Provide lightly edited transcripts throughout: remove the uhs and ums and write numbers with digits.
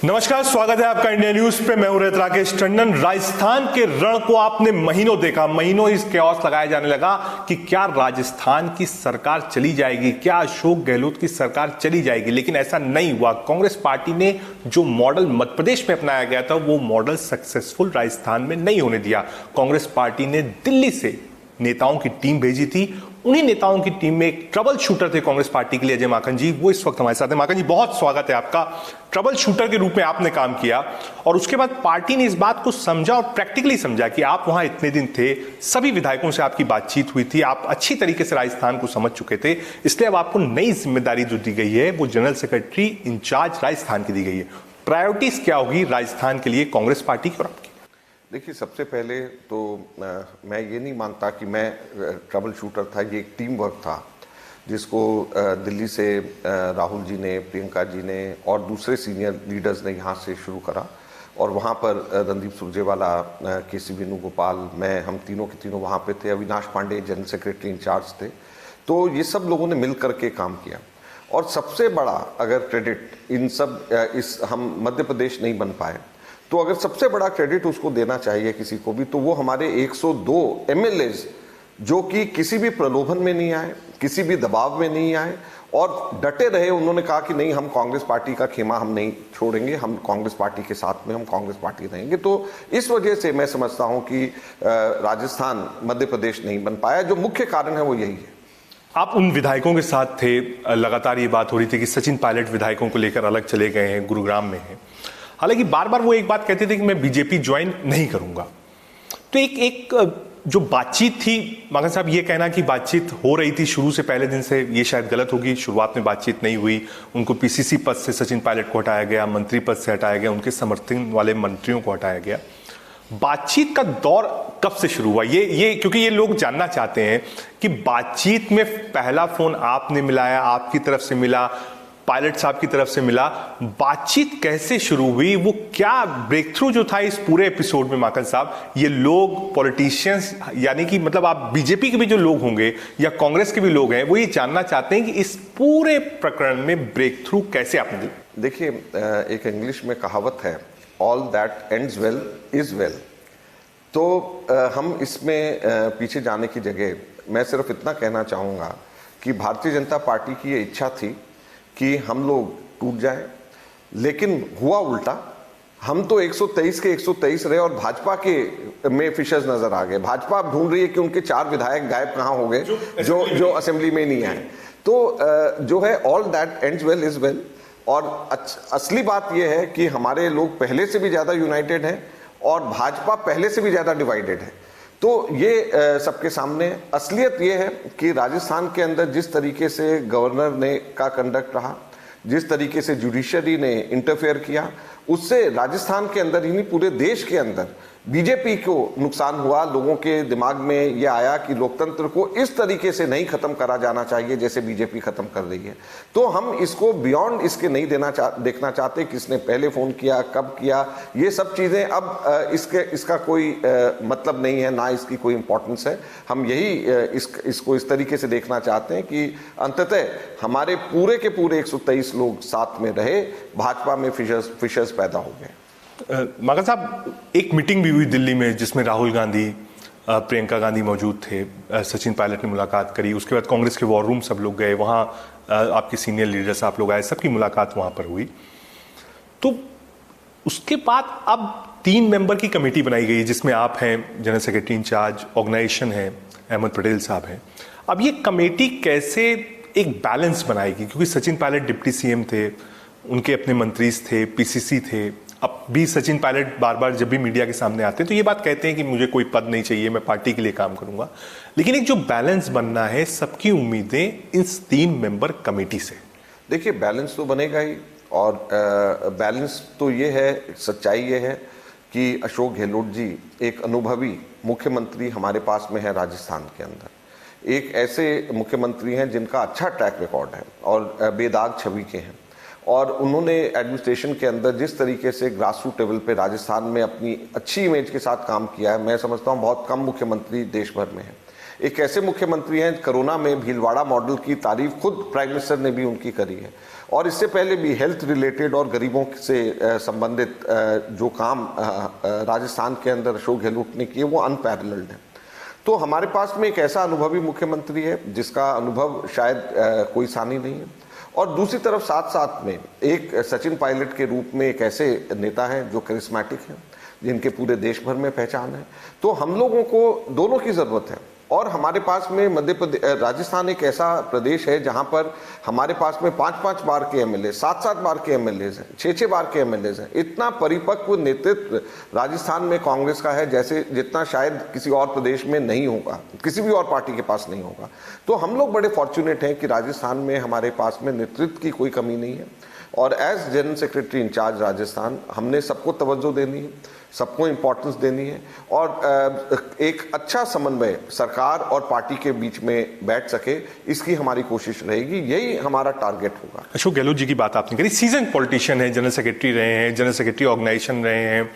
नमस्कार, स्वागत है आपका इंडिया न्यूज पे। मैं हूं राकेश टंडन। राजस्थान के रण को आपने महीनों देखा, महीनों इस केओस लगाया जाने लगा कि क्या राजस्थान की सरकार चली जाएगी, क्या अशोक गहलोत की सरकार चली जाएगी, लेकिन ऐसा नहीं हुआ। कांग्रेस पार्टी ने जो मॉडल मध्य प्रदेश में अपनाया गया था वो मॉडल सक्सेसफुल राजस्थान में नहीं होने दिया। कांग्रेस पार्टी ने दिल्ली से नेताओं की टीम भेजी थी। उन्हीं नेताओं की टीम में एक ट्रबल शूटर थे कांग्रेस पार्टी के लिए, अजय माकन जी। वो इस वक्त हमारे साथ हैं। माकन जी, बहुत स्वागत है आपका। ट्रबल शूटर के रूप में आपने काम किया और उसके बाद पार्टी ने इस बात को समझा और प्रैक्टिकली समझा कि आप वहां इतने दिन थे, सभी विधायकों से आपकी बातचीत हुई थी, आप अच्छी तरीके से राजस्थान को समझ चुके थे, इसलिए अब आपको नई जिम्मेदारी जो दी गई है वो जनरल सेक्रेटरी इंचार्ज राजस्थान की दी गई है। प्रायोरिटीज क्या होगी राजस्थान के लिए कांग्रेस पार्टी की और आपकी? देखिए, सबसे पहले तो मैं ये नहीं मानता कि मैं ट्रबल शूटर था। ये एक टीम वर्क था जिसको दिल्ली से राहुल जी ने, प्रियंका जी ने और दूसरे सीनियर लीडर्स ने यहाँ से शुरू करा और वहाँ पर रणदीप सुरजेवाला, केसी वेणुगोपाल, मैं, हम तीनों के तीनों वहाँ पे थे। Avinash Pandey general secretary incharge थे। तो ये सब लोगों ने मिल करके काम किया और सबसे बड़ा अगर क्रेडिट इन सब हम मध्य प्रदेश नहीं बन पाए तो अगर सबसे बड़ा क्रेडिट उसको देना चाहिए किसी को भी, तो वो हमारे 102 एमएलएज जो कि किसी भी प्रलोभन में नहीं आए, किसी भी दबाव में नहीं आए और डटे रहे। उन्होंने कहा कि नहीं, हम कांग्रेस पार्टी का खेमा हम नहीं छोड़ेंगे, हम कांग्रेस पार्टी के साथ में, हम कांग्रेस पार्टी रहेंगे। तो इस वजह से मैं समझता हूं कि राजस्थान मध्य प्रदेश नहीं बन पाया। जो मुख्य कारण है वो यही है। आप उन विधायकों के साथ थे, लगातार ये बात हो रही थी कि सचिन पायलट विधायकों को लेकर अलग चले गए हैं, गुरुग्राम में हैं। हालांकि बार बार वो एक बात कहते थे कि मैं बीजेपी ज्वाइन नहीं करूंगा। तो एक जो बातचीत थी, माकन साहब, ये कहना कि बातचीत हो रही थी शुरू से, पहले दिन से, ये शायद गलत होगी। शुरुआत में बातचीत नहीं हुई, उनको पीसीसी पद से सचिन पायलट को हटाया गया, मंत्री पद से हटाया गया, उनके समर्थन वाले मंत्रियों को हटाया गया। बातचीत का दौर कब से शुरू हुआ? ये क्योंकि ये लोग जानना चाहते हैं कि बातचीत में पहला फोन आपने मिलाया, आपकी तरफ से मिला, पायलट साहब की तरफ से मिला, बातचीत कैसे शुरू हुई? वो क्या ब्रेक थ्रू जो था इस पूरे एपिसोड में माकन साहब? ये लोग, पॉलिटिशियंस, यानी कि मतलब आप बीजेपी के भी जो लोग होंगे या कांग्रेस के भी लोग हैं, वो ये जानना चाहते हैं कि इस पूरे प्रकरण में ब्रेक थ्रू कैसे आपने दी? देखिए, एक इंग्लिश में कहावत है, all that ends well is well. तो हम इसमें पीछे जाने की जगह मैं सिर्फ इतना कहना चाहूँगा कि भारतीय जनता पार्टी की ये इच्छा थी कि हम लोग टूट जाए, लेकिन हुआ उल्टा। हम तो 123 के 123 रहे और भाजपा के में फिशर्स नजर आ गए। भाजपा अब ढूंढ रही है कि उनके 4 विधायक गायब कहाँ हो गए जो असेंबली में नहीं आए। तो जो है, all that ends well is well. और असली बात यह है कि हमारे लोग पहले से भी ज्यादा यूनाइटेड हैं और भाजपा पहले से भी ज्यादा डिवाइडेड है। तो ये सबके सामने असलियत ये है कि राजस्थान के अंदर जिस तरीके से गवर्नर ने का कंडक्ट रहा, जिस तरीके से जुडिशरी ने इंटरफेयर किया, उससे राजस्थान के अंदर ही नहीं पूरे देश के अंदर बीजेपी को नुकसान हुआ। लोगों के दिमाग में यह आया कि लोकतंत्र को इस तरीके से नहीं खत्म करा जाना चाहिए जैसे बीजेपी खत्म कर रही है। तो हम इसको बियॉन्ड इसके नहीं देखना चाहते, किसने पहले फोन किया, कब किया, ये सब चीजें अब इसका कोई मतलब नहीं है, ना इसकी कोई इंपॉर्टेंस है। हम यही इसको इस तरीके से देखना चाहते हैं कि अंततः हमारे पूरे के पूरे 123 लोग साथ में रहे, भाजपा में फिशर्स पैदा हो गए। माकन साहब, एक मीटिंग भी हुई दिल्ली में जिसमें राहुल गांधी, प्रियंका गांधी मौजूद थे, सचिन पायलट ने मुलाकात करी, उसके बाद कांग्रेस के वॉर रूम सब लोग गए, वहाँ आपके सीनियर लीडर्स आप लोग आए, सबकी मुलाकात वहाँ पर हुई। तो उसके बाद अब 3 मेंबर की कमेटी बनाई गई जिसमें आप हैं जनरल सेक्रेटरी इंचार्ज, ऑर्गेनाइजेशन है, अहमद पटेल साहब हैं। अब ये कमेटी कैसे एक बैलेंस बनाएगी? क्योंकि सचिन पायलट डिप्टी सीएम थे, उनके अपने मंत्री थे, पीसीसी थे। अब भी सचिन पायलट बार बार जब भी मीडिया के सामने आते हैं तो ये बात कहते हैं कि मुझे कोई पद नहीं चाहिए, मैं पार्टी के लिए काम करूंगा। लेकिन एक जो बैलेंस बनना है, सबकी उम्मीदें इस 3 मेंबर कमेटी से। देखिए, बैलेंस तो बनेगा ही और बैलेंस तो ये है, सच्चाई ये है कि अशोक गहलोत जी एक अनुभवी मुख्यमंत्री हमारे पास में है राजस्थान के अंदर। एक ऐसे मुख्यमंत्री हैं जिनका अच्छा ट्रैक रिकॉर्ड है और बेदाग छवि के हैं और उन्होंने एडमिनिस्ट्रेशन के अंदर जिस तरीके से ग्रास रूट लेवल पे राजस्थान में अपनी अच्छी इमेज के साथ काम किया है, मैं समझता हूँ बहुत कम मुख्यमंत्री देश भर में हैं। एक ऐसे मुख्यमंत्री हैं, कोरोना में भीलवाड़ा मॉडल की तारीफ खुद प्राइम मिनिस्टर ने भी उनकी करी है और इससे पहले भी हेल्थ रिलेटेड और गरीबों से संबंधित जो काम राजस्थान के अंदर अशोक गहलोत ने किए वो अनपैरेलल्ड है। तो हमारे पास में एक ऐसा अनुभवी मुख्यमंत्री है जिसका अनुभव शायद कोई सानी नहीं है, और दूसरी तरफ साथ साथ में एक सचिन पायलट के रूप में एक ऐसे नेता हैं जो करिश्मेटिक हैं, जिनके पूरे देश भर में पहचान है। तो हम लोगों को दोनों की ज़रूरत है। और हमारे पास में मध्य प्रदेश, राजस्थान एक ऐसा प्रदेश है जहां पर हमारे पास में 5-5 बार के एमएलए, 7-7 बार के एमएलए हैं, 6-6 बार के एमएलए हैं। इतना परिपक्व नेतृत्व राजस्थान में कांग्रेस का है जैसे जितना शायद किसी और प्रदेश में नहीं होगा, किसी भी और पार्टी के पास नहीं होगा। तो हम लोग बड़े फॉर्चुनेट हैं कि राजस्थान में हमारे पास में नेतृत्व की कोई कमी नहीं है। और as general secretary incharge Rajasthan हमने सबको तवज्जो देनी है, सबको इम्पोर्टेंस देनी है, और एक अच्छा समन्वय सरकार और पार्टी के बीच में बैठ सके, इसकी हमारी कोशिश रहेगी। यही हमारा टारगेट होगा। अशोक गहलोत जी की बात आपने करी, सीजन पॉलिटिशियन है, जनरल सेक्रेटरी रहे हैं, जनरल सेक्रेटरी ऑर्गेनाइजेशन रहे हैं,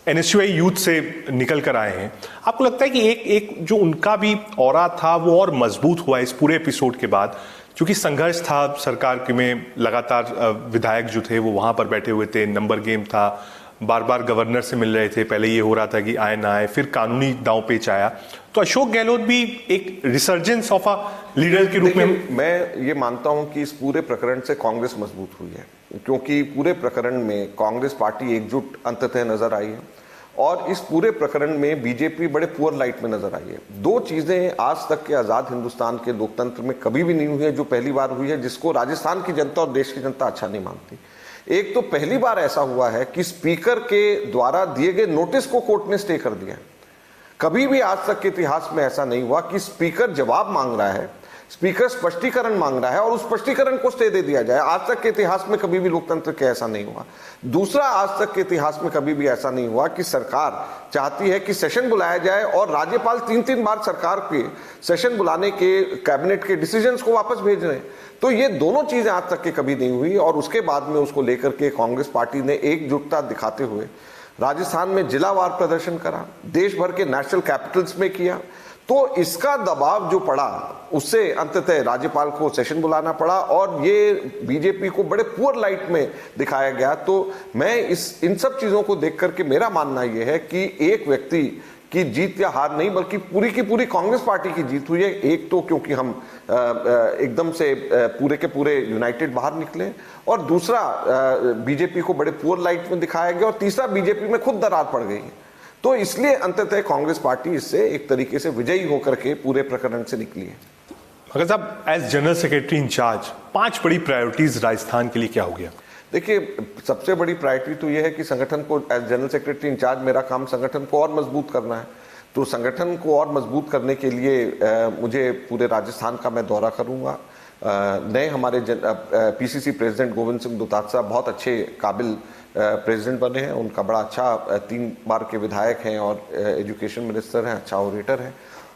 एनएसयूआई यूथ से निकल कर आए हैं। आपको लगता है कि एक जो उनका भी ऑरा था वो और मजबूत हुआ इस पूरे एपिसोड के बाद, क्योंकि संघर्ष था सरकार के में, लगातार विधायक जो थे वो वहां पर बैठे हुए थे, नंबर गेम था, बार बार गवर्नर से मिल रहे थे, पहले ये हो रहा था कि आए ना आए, फिर कानूनी दांव पेच आया। तो अशोक गहलोत भी एक रिसर्जेंस ऑफ अ लीडर के रूप में, मैं ये मानता हूं कि इस पूरे प्रकरण से कांग्रेस मजबूत हुई है, क्योंकि पूरे प्रकरण में कांग्रेस पार्टी एकजुट अंततः नजर आई है, और इस पूरे प्रकरण में बीजेपी बड़े पुअर लाइट में नजर आई है। दो चीजें आज तक के आजाद हिंदुस्तान के लोकतंत्र में कभी भी नहीं हुई है, जो पहली बार हुई है, जिसको राजस्थान की जनता और देश की जनता अच्छा नहीं मानती। एक तो पहली बार ऐसा हुआ है कि स्पीकर के द्वारा दिए गए नोटिस को कोर्ट ने स्टे कर दिया है। कभी भी आज तक के इतिहास में ऐसा नहीं हुआ कि स्पीकर जवाब मांग रहा है, स्पीकर स्पष्टीकरण मांग रहा है और उस स्पष्टीकरण को स्टे दे दिया जाए। आज तक के इतिहास में कभी भी लोकतंत्र के ऐसा नहीं हुआ। दूसरा, आज तक के इतिहास में कभी भी ऐसा नहीं हुआ कि सरकार चाहती है कि सेशन बुलाया जाए और राज्यपाल 3-3 बार सरकार के सेशन बुलाने के, कैबिनेट के डिसीजंस को वापस भेज रहे हैं। तो ये दोनों चीजें आज तक के कभी नहीं हुई, और उसके बाद में उसको लेकर के कांग्रेस पार्टी ने एकजुटता दिखाते हुए राजस्थान में जिलावार प्रदर्शन करा, देश भर के नेशनल कैपिटल्स में किया। तो इसका दबाव जो पड़ा, उससे अंततः राज्यपाल को सेशन बुलाना पड़ा, और ये बीजेपी को बड़े पुअर लाइट में दिखाया गया। तो मैं इन सब चीजों को देख करके मेरा मानना यह है कि एक व्यक्ति की जीत या हार नहीं, बल्कि पूरी की पूरी कांग्रेस पार्टी की जीत हुई है। एक तो क्योंकि हम एकदम से पूरे के पूरे यूनाइटेड बाहर निकले, और दूसरा बीजेपी को बड़े पुअर लाइट में दिखाया गया, और तीसरा बीजेपी में खुद दरार पड़ गई है। तो इसलिए अंततः कांग्रेस पार्टी इससे एक तरीके से विजयी होकर के पूरे प्रकरण से निकली है। मगर साहब, एज जनरल सेक्रेटरी इंचार्ज 5 बड़ी प्रायोरिटीज राजस्थान के लिए क्या हो गया? देखिए, सबसे बड़ी प्रायोरिटी तो यह है कि संगठन को, एज जनरल सेक्रेटरी इंचार्ज मेरा काम संगठन को और मजबूत करना है। तो संगठन को और मजबूत करने के लिए मुझे पूरे राजस्थान का मैं दौरा करूंगा। नए हमारे पीसीसी प्रेसिडेंट गोविंद सिंह दोतात साहब बहुत अच्छे काबिल प्रेसिडेंट बने हैं। उनका बड़ा अच्छा 3 बार के विधायक हैं और एजुकेशन मिनिस्टर हैं, अच्छा ऑडिटर हैं।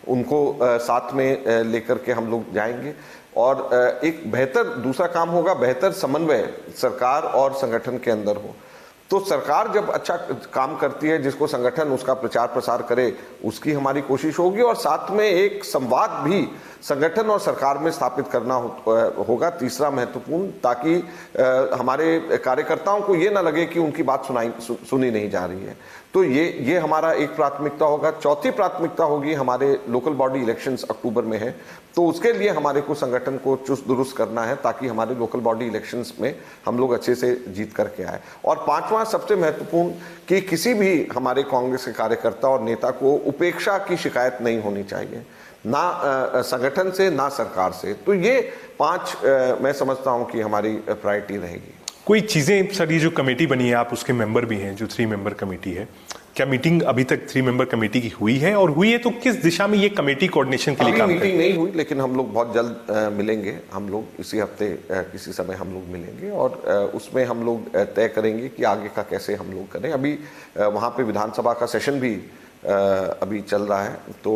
उनको साथ में लेकर के हम लोग जाएंगे, और एक बेहतर दूसरा काम होगा, बेहतर समन्वय सरकार और संगठन के अंदर हो। तो सरकार जब अच्छा काम करती है, जिसको संगठन उसका प्रचार प्रसार करे, उसकी हमारी कोशिश होगी, और साथ में एक संवाद भी संगठन और सरकार में स्थापित करना होगा, तीसरा महत्वपूर्ण, ताकि हमारे कार्यकर्ताओं को ये ना लगे कि उनकी बात सुनी नहीं जा रही है। तो ये हमारा एक प्राथमिकता होगा। चौथी प्राथमिकता होगी, हमारे लोकल बॉडी इलेक्शंस अक्टूबर में है, तो उसके लिए हमारे को संगठन को चुस्त दुरुस्त करना है, ताकि हमारे लोकल बॉडी इलेक्शंस में हम लोग अच्छे से जीत करके आए। और पांचवा सबसे महत्वपूर्ण, कि किसी भी हमारे कांग्रेस के कार्यकर्ता और नेता को उपेक्षा की शिकायत नहीं होनी चाहिए, ना संगठन से ना सरकार से। तो ये 5 मैं समझता हूं कि हमारी प्रायोरिटी रहेगी। कोई चीजें सर, ये जो कमेटी बनी है, आप उसके मेंबर भी हैं, जो 3 मेंबर कमेटी है, क्या मीटिंग अभी तक 3 मेंबर कमेटी की हुई है, और हुई है तो किस दिशा में ये कमेटी कोऑर्डिनेशन के लिए काम मीटिंग नहीं हुई, लेकिन हम लोग बहुत जल्द मिलेंगे। हम लोग इसी हफ्ते किसी समय हम लोग मिलेंगे, और उसमें हम लोग तय करेंगे कि आगे का कैसे हम लोग करें। अभी वहाँ पे विधानसभा का सेशन भी अभी चल रहा है। तो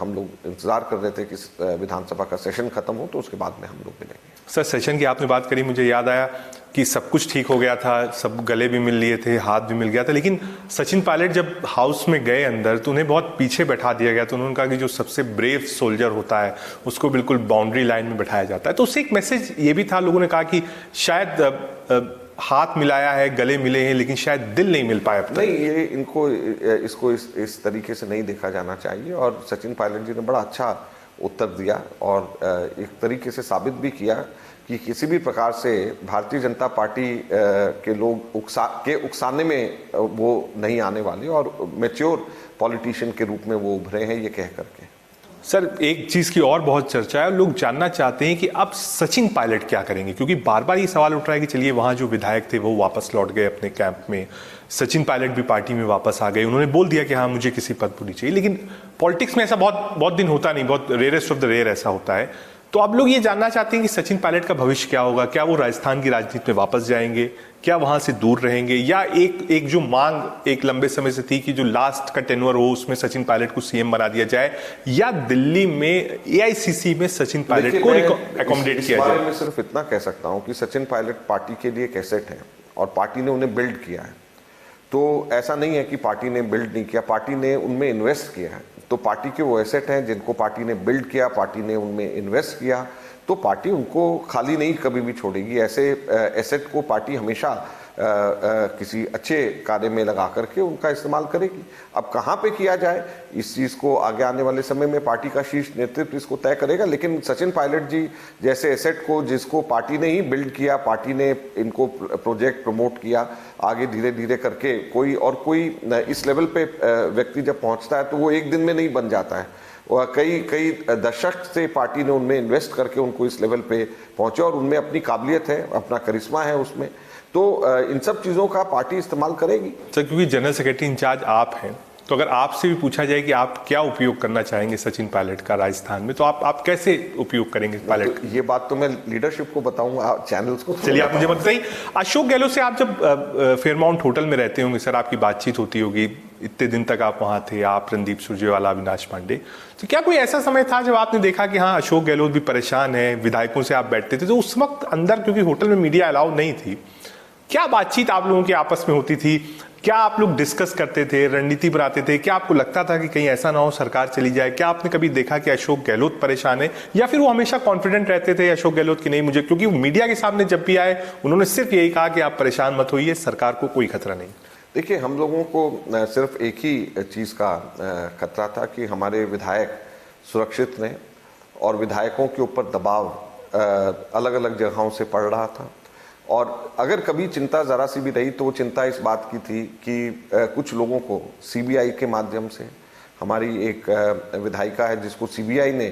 हम लोग इंतज़ार कर रहे थे कि विधानसभा का सेशन खत्म हो तो उसके बाद में हम लोग मिलेंगे। सर, सेशन की आपने बात करी, मुझे याद आया कि सब कुछ ठीक हो गया था, सब गले भी मिल लिए थे, हाथ भी मिल गया था, लेकिन सचिन पायलट जब हाउस में गए अंदर तो उन्हें बहुत पीछे बैठा दिया गया। तो उन्होंने कहा कि जो सबसे ब्रेव सोल्जर होता है उसको बिल्कुल बाउंड्री लाइन में बैठाया जाता है। तो उससे एक मैसेज ये भी था, लोगों ने कहा कि शायद हाथ मिलाया है, गले मिले हैं, लेकिन शायद दिल नहीं मिल पाया अब तक। नहीं, ये इसको इस तरीके से नहीं देखा जाना चाहिए। और सचिन पायलट जी ने बड़ा अच्छा उत्तर दिया और एक तरीके से साबित भी किया कि किसी भी प्रकार से भारतीय जनता पार्टी के लोग उकसाने में वो नहीं आने वाले और मैच्योर पॉलिटिशियन के रूप में वो उभरे हैं, ये कह करके। सर, एक चीज की और बहुत चर्चा है, लोग जानना चाहते हैं कि अब सचिन पायलट क्या करेंगे, क्योंकि बार बार ये सवाल उठ रहा है कि चलिए वहां जो विधायक थे वो वापस लौट गए अपने कैंप में, सचिन पायलट भी पार्टी में वापस आ गए, उन्होंने बोल दिया कि हाँ मुझे किसी पद पर नहीं चाहिए। लेकिन पॉलिटिक्स में ऐसा बहुत दिन होता नहीं, बहुत रेयरेस्ट ऑफ द रेयर ऐसा होता है। तो अब लोग ये जानना चाहते हैं कि सचिन पायलट का भविष्य क्या होगा, क्या वो राजस्थान की राजनीति में वापस जाएंगे, क्या वहां से दूर रहेंगे, या एक जो मांग एक लंबे समय से थी कि जो लास्ट का टेन्योर हो उसमें सचिन पायलट को सीएम बना दिया जाए, या दिल्ली में एआईसीसी में सचिन पायलट को अकोमोडेट किया जाए। मैं सिर्फ इतना कह सकता हूं कि सचिन पायलट पार्टी के लिए एक एसेट है और पार्टी ने उन्हें बिल्ड किया है। तो ऐसा नहीं है कि पार्टी ने बिल्ड नहीं किया, पार्टी ने उनमें इन्वेस्ट किया है। तो पार्टी के वो एसेट हैं जिनको पार्टी ने बिल्ड किया, पार्टी ने उनमें इन्वेस्ट किया, तो पार्टी उनको खाली नहीं कभी भी छोड़ेगी। ऐसे एसेट को पार्टी हमेशा किसी अच्छे कार्य में लगा करके उनका इस्तेमाल करेगी। अब कहाँ पे किया जाए इस चीज़ को आगे आने वाले समय में पार्टी का शीर्ष नेतृत्व इसको तय करेगा। लेकिन सचिन पायलट जी जैसे एसेट को, जिसको पार्टी ने ही बिल्ड किया, पार्टी ने इनको प्रोजेक्ट प्रमोट किया, आगे धीरे धीरे करके कोई इस लेवल पे व्यक्ति जब पहुंचता है तो वो एक दिन में नहीं बन जाता है। और कई दशक से पार्टी ने उनमें इन्वेस्ट करके उनको इस लेवल पे पहुंचे और उनमें अपनी काबिलियत है, अपना करिश्मा है उसमें। तो इन सब चीज़ों का पार्टी इस्तेमाल करेगी। सर, क्योंकि जनरल सेक्रेटरी इंचार्ज आप हैं, तो अगर आपसे भी पूछा जाए कि आप क्या उपयोग करना चाहेंगे सचिन पायलट का राजस्थान में, तो आप कैसे उपयोग करेंगे पायलट? तो ये बात तो मैं लीडरशिप को बताऊंगा, चैनल्स को। चलिए आप मुझे बताइए, अशोक गहलोत से आप जब फेयरमाउंट होटल में रहते होंगे सर, आपकी बातचीत होती होगी, इतने दिन तक आप वहां थे, आप, रणदीप सुरजेवाला, अविनाश पांडे, तो क्या कोई ऐसा समय था जब आपने देखा कि हाँ अशोक गहलोत भी परेशान है, विधायकों से आप बैठते थे, तो उस वक्त अंदर, क्योंकि होटल में मीडिया अलाउ नहीं थी, क्या बातचीत आप लोगों की आपस में होती थी? क्या आप लोग डिस्कस करते थे, रणनीति बनाते थे? क्या आपको लगता था कि कहीं ऐसा ना हो सरकार चली जाए? क्या आपने कभी देखा कि अशोक गहलोत परेशान है, या फिर वो हमेशा कॉन्फिडेंट रहते थे अशोक गहलोत की नहीं मुझे, क्योंकि मीडिया के सामने जब भी आए उन्होंने सिर्फ यही कहा कि आप परेशान मत होइए, सरकार को कोई खतरा नहीं? देखिए, हम लोगों को सिर्फ एक ही चीज़ का खतरा था कि हमारे विधायक सुरक्षित रहें, और विधायकों के ऊपर दबाव अलग अलग जगहों से पड़ रहा था। और अगर कभी चिंता ज़रा सी भी रही तो वो चिंता इस बात की थी कि कुछ लोगों को सीबीआई के माध्यम से, हमारी एक विधायिका है जिसको सीबीआई ने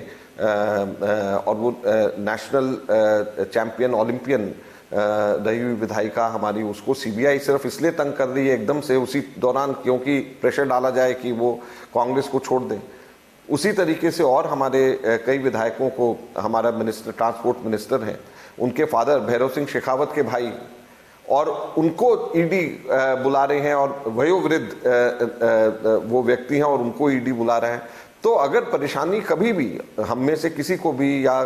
और वो नेशनल चैंपियन ओलंपियन रही हुई विधायिका हमारी, उसको सीबीआई सिर्फ इसलिए तंग कर रही है एकदम से उसी दौरान क्योंकि प्रेशर डाला जाए कि वो कांग्रेस को छोड़ दें। उसी तरीके से और हमारे कई विधायकों को, हमारा मिनिस्टर, ट्रांसपोर्ट मिनिस्टर हैं, उनके फादर भैरव सिंह शेखावत के भाई, और उनको ईडी बुला रहे हैं, और वयोवृद्ध वो व्यक्ति हैं और उनको ईडी बुला रहे हैं। तो अगर परेशानी कभी भी हम में से किसी को भी या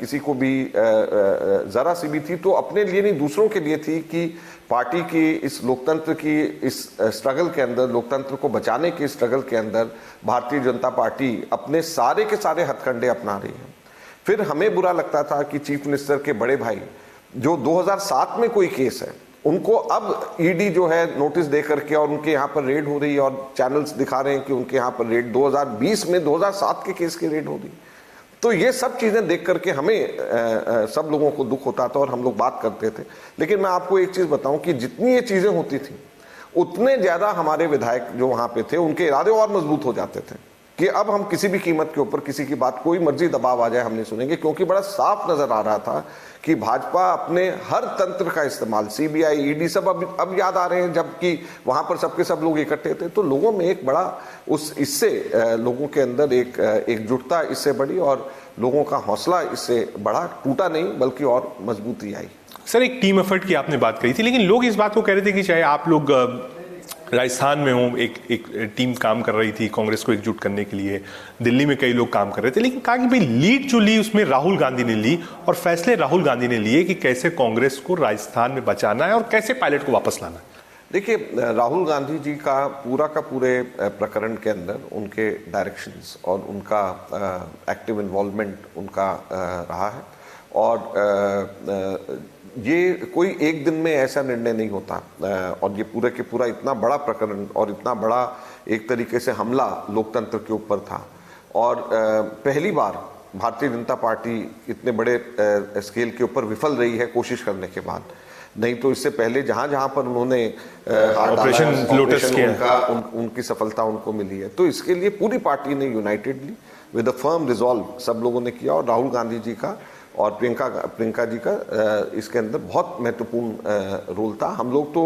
किसी को भी ज़रा सी भी थी, तो अपने लिए नहीं दूसरों के लिए थी कि पार्टी की इस लोकतंत्र की इस स्ट्रगल के अंदर, लोकतंत्र को बचाने के स्ट्रगल के अंदर भारतीय जनता पार्टी अपने सारे के सारे हथकंडे अपना रही है। फिर हमें बुरा लगता था कि चीफ मिनिस्टर के बड़े भाई, जो 2007 में कोई केस है, उनको अब ईडी जो है नोटिस दे करके और उनके यहाँ पर रेड हो रही है, और चैनल्स दिखा रहे हैं कि उनके यहाँ पर रेड 2020 में 2007 के केस की रेड हो रही। तो ये सब चीज़ें देख करके हमें सब लोगों को दुख होता था और हम लोग बात करते थे। लेकिन मैं आपको एक चीज़ बताऊं कि जितनी ये चीज़ें होती थी उतने ज़्यादा हमारे विधायक जो वहाँ पे थे उनके इरादे और मजबूत हो जाते थे कि अब हम किसी भी कीमत के ऊपर किसी की बात, कोई मर्जी दबाव आ जाए, हम नहीं सुनेंगे। क्योंकि बड़ा साफ नजर आ रहा था कि भाजपा अपने हर तंत्र का इस्तेमाल, सीबीआई, ईडी सब अब याद आ रहे हैं, जबकि वहां पर सबके सब लोग इकट्ठे थे। तो लोगों में एक बड़ा इससे लोगों के अंदर एक एकजुटता इससे बढ़ी और लोगों का हौसला इससे बढ़ा, टूटा नहीं बल्कि और मजबूती आई। सर, एक टीम एफर्ट की आपने बात कही थी, लेकिन लोग इस बात को कह रहे थे कि चाहे आप लोग राजस्थान में हूँ, एक टीम काम कर रही थी कांग्रेस को एकजुट करने के लिए, दिल्ली में कई लोग काम कर रहे थे, लेकिन कहा कि भाई लीड जो ली उसमें राहुल गांधी ने ली और फैसले राहुल गांधी ने लिए कि कैसे कांग्रेस को राजस्थान में बचाना है और कैसे पायलट को वापस लाना है। देखिए, राहुल गांधी जी का पूरे प्रकरण के अंदर उनके डायरेक्शंस और उनका एक्टिव इन्वॉल्वमेंट उनका रहा है और ये कोई एक दिन में ऐसा निर्णय नहीं होता और ये पूरे के पूरा इतना बड़ा प्रकरण और इतना बड़ा एक तरीके से हमला लोकतंत्र के ऊपर था और पहली बार भारतीय जनता पार्टी इतने बड़े स्केल के ऊपर विफल रही है कोशिश करने के बाद। नहीं तो इससे पहले जहां पर उन्होंने ऑपरेशन लोटस किया, उनकी सफलता उनको मिली है। तो इसके लिए पूरी पार्टी ने unitedly with a firm resolve सब लोगों ने किया और राहुल गांधी जी का और प्रियंका जी का इसके अंदर बहुत महत्वपूर्ण रोल था। हम लोग तो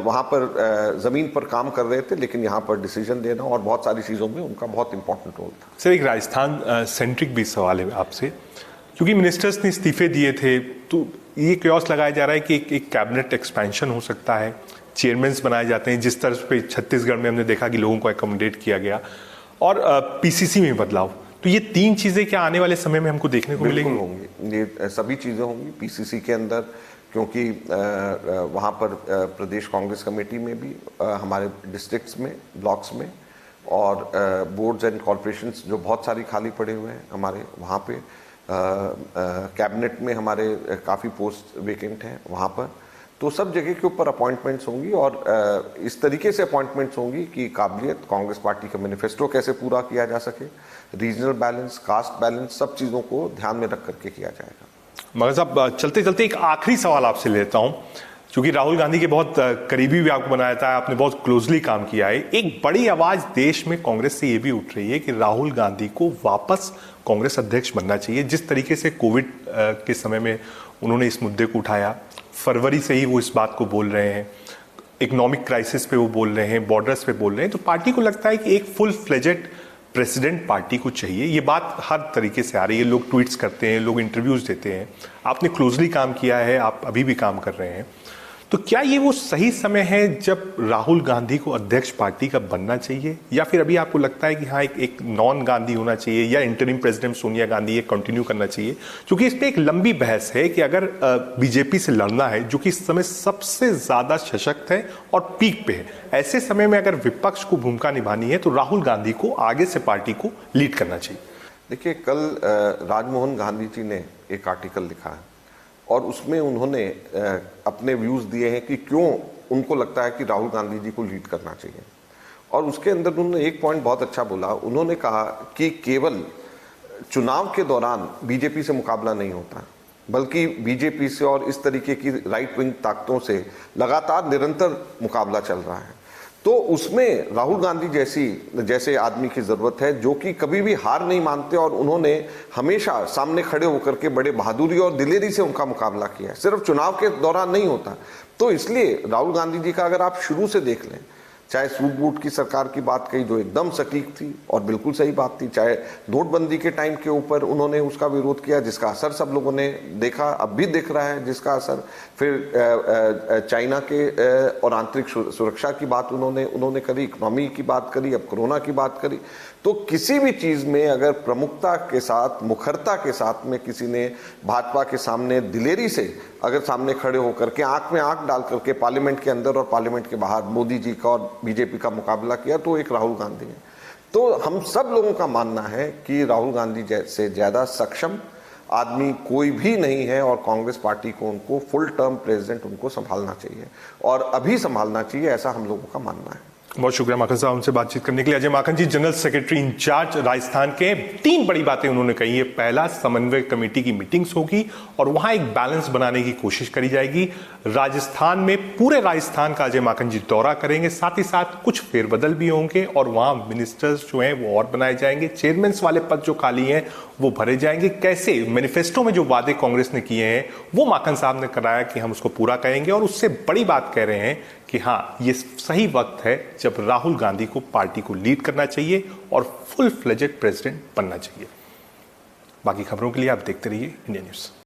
वहाँ पर ज़मीन पर काम कर रहे थे, लेकिन यहाँ पर डिसीजन देना और बहुत सारी चीज़ों में उनका बहुत इंपॉर्टेंट रोल था। सर, एक राजस्थान सेंट्रिक भी सवाल है आपसे, क्योंकि मिनिस्टर्स ने इस्तीफे दिए थे तो ये क्योस लगाया जा रहा है कि एक कैबिनेट एक्सपेंशन हो सकता है, चेयरमैन्स बनाए जाते हैं, जिस तरह पे छत्तीसगढ़ में हमने देखा कि लोगों को एकोमोडेट किया गया, और पीसीसी में बदलाव। तो ये तीन चीजें क्या आने वाले समय में हमको देखने को मिलेंगी? होंगी, ये सभी चीज़ें होंगी पीसीसी के अंदर, क्योंकि वहाँ पर प्रदेश कांग्रेस कमेटी में भी हमारे डिस्ट्रिक्ट्स में, ब्लॉक्स में और बोर्ड्स एंड कॉरपोरेशंस जो बहुत सारी खाली पड़े हुए हैं हमारे वहाँ पे, कैबिनेट में हमारे काफ़ी पोस्ट वेकेंट हैं वहाँ पर। तो सब जगह के ऊपर अपॉइंटमेंट्स होंगी और इस तरीके से अपॉइंटमेंट्स होंगी कि काबिलियत, कांग्रेस पार्टी का मैनिफेस्टो कैसे पूरा किया जा सके, रीजनल बैलेंस, कास्ट बैलेंस, सब चीज़ों को ध्यान में रख करके किया जाएगा। मगर साहब, चलते चलते एक आखिरी सवाल आपसे लेता हूं, क्योंकि राहुल गांधी के बहुत करीबी भी आपको बनाया था, आपने बहुत क्लोजली काम किया है। एक बड़ी आवाज देश में कांग्रेस से ये भी उठ रही है कि राहुल गांधी को वापस कांग्रेस अध्यक्ष बनना चाहिए। जिस तरीके से कोविड के समय में उन्होंने इस मुद्दे को उठाया, फरवरी से ही वो इस बात को बोल रहे हैं, इकोनॉमिक क्राइसिस पे वो बोल रहे हैं, बॉर्डर्स पे बोल रहे हैं, तो पार्टी को लगता है कि एक फुल फ्लेजेड प्रेसिडेंट पार्टी को चाहिए। ये बात हर तरीके से आ रही है, लोग ट्वीट्स करते हैं, लोग इंटरव्यूज देते हैं। आपने क्लोजली काम किया है, आप अभी भी काम कर रहे हैं, तो क्या ये वो सही समय है जब राहुल गांधी को अध्यक्ष पार्टी का बनना चाहिए, या फिर अभी आपको लगता है कि हाँ एक नॉन गांधी होना चाहिए, या इंटरिम प्रेसिडेंट सोनिया गांधी ये कंटिन्यू करना चाहिए? क्योंकि इस पे एक लंबी बहस है कि अगर बीजेपी से लड़ना है, जो कि इस समय सबसे ज्यादा सशक्त है और पीक पे है, ऐसे समय में अगर विपक्ष को भूमिका निभानी है तो राहुल गांधी को आगे से पार्टी को लीड करना चाहिए। देखिए, कल राजमोहन गांधी जी ने एक आर्टिकल लिखा है और उसमें उन्होंने अपने व्यूज़ दिए हैं कि क्यों उनको लगता है कि राहुल गांधी जी को लीड करना चाहिए। और उसके अंदर उन्होंने एक पॉइंट बहुत अच्छा बोला। उन्होंने कहा कि केवल चुनाव के दौरान बीजेपी से मुकाबला नहीं होता, बल्कि बीजेपी से और इस तरीके की राइट विंग ताकतों से लगातार निरंतर मुकाबला चल रहा है। तो उसमें राहुल गांधी जैसे आदमी की ज़रूरत है जो कि कभी भी हार नहीं मानते और उन्होंने हमेशा सामने खड़े होकर के बड़े बहादुरी और दिलेरी से उनका मुकाबला किया है, सिर्फ चुनाव के दौरान नहीं होता। तो इसलिए राहुल गांधी जी का अगर आप शुरू से देख लें, चाहे सूट बूट की सरकार की बात कही जो एकदम सटीक थी और बिल्कुल सही बात थी, चाहे नोटबंदी के टाइम के ऊपर उन्होंने उसका विरोध किया जिसका असर सब लोगों ने देखा, अब भी दिख रहा है जिसका असर, फिर चाइना के और आंतरिक सुरक्षा की बात उन्होंने करी, इकोनॉमी की बात करी, अब कोरोना की बात करी। तो किसी भी चीज़ में अगर प्रमुखता के साथ, मुखरता के साथ में किसी ने भाजपा के सामने दिलेरी से अगर सामने खड़े होकर के आंख में आंख डाल करके पार्लियामेंट के अंदर और पार्लियामेंट के बाहर मोदी जी का और बीजेपी का मुकाबला किया, तो एक राहुल गांधी है। तो हम सब लोगों का मानना है कि राहुल गांधी से ज़्यादा सक्षम आदमी कोई भी नहीं है और कांग्रेस पार्टी को उनको फुल टर्म प्रेसिडेंट उनको संभालना चाहिए और अभी संभालना चाहिए, ऐसा हम लोगों का मानना है। बहुत शुक्रिया माखन साहब उनसे बातचीत करने के लिए। अजय माखन जी, जनरल सेक्रेटरी इंचार्ज राजस्थान के, तीन बड़ी बातें उन्होंने कही है। पहला, समन्वय कमेटी की मीटिंग्स होगी और वहां एक बैलेंस बनाने की कोशिश करी जाएगी। राजस्थान में, पूरे राजस्थान का अजय माखन जी दौरा करेंगे, साथ ही साथ कुछ फेरबदल भी होंगे और वहां मिनिस्टर्स जो हैं वो और बनाए जाएंगे, चेयरमैन वाले पद जो खाली हैं वो भरे जाएंगे। कैसे मैनिफेस्टो में जो वादे कांग्रेस ने किए हैं वो माखन साहब ने कराया कि हम उसको पूरा करेंगे, और उससे बड़ी बात कह रहे हैं कि हाँ ये सही वक्त है जब राहुल गांधी को पार्टी को लीड करना चाहिए और फुल फ्लेजेड प्रेसिडेंट बनना चाहिए। बाकी खबरों के लिए आप देखते रहिए इंडिया न्यूज़।